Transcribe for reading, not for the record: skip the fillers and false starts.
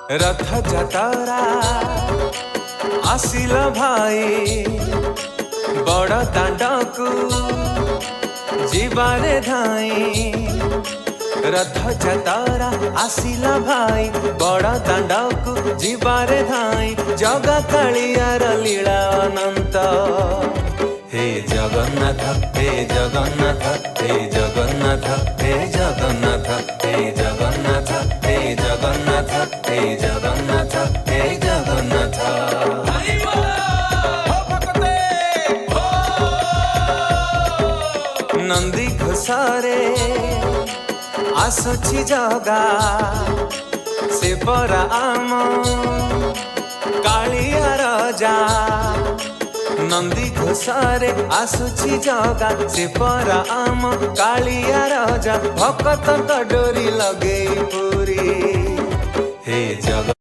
रथ जतरा आसिल भाई बड़ दांडकू जीवारे धाई। रथ जतरा आसिला भाई बड़ दांडकू जीवारे धाई। जगा कालियार लीला अनंत हे जगन्नाथ हे जगन्नाथ हे जगन्नाथ हे जगन्नाथ हे जगन्नाथ हे जगन्नाथ हे जगन्नाथ हे जगन्नाथ। नंदी घोषारे आसुची जगा से परा आम कालिया राजा। नंदी घोषारे आसुची जगा से परा आम कालिया राजा। भक्त डोरी लगे पूरी हे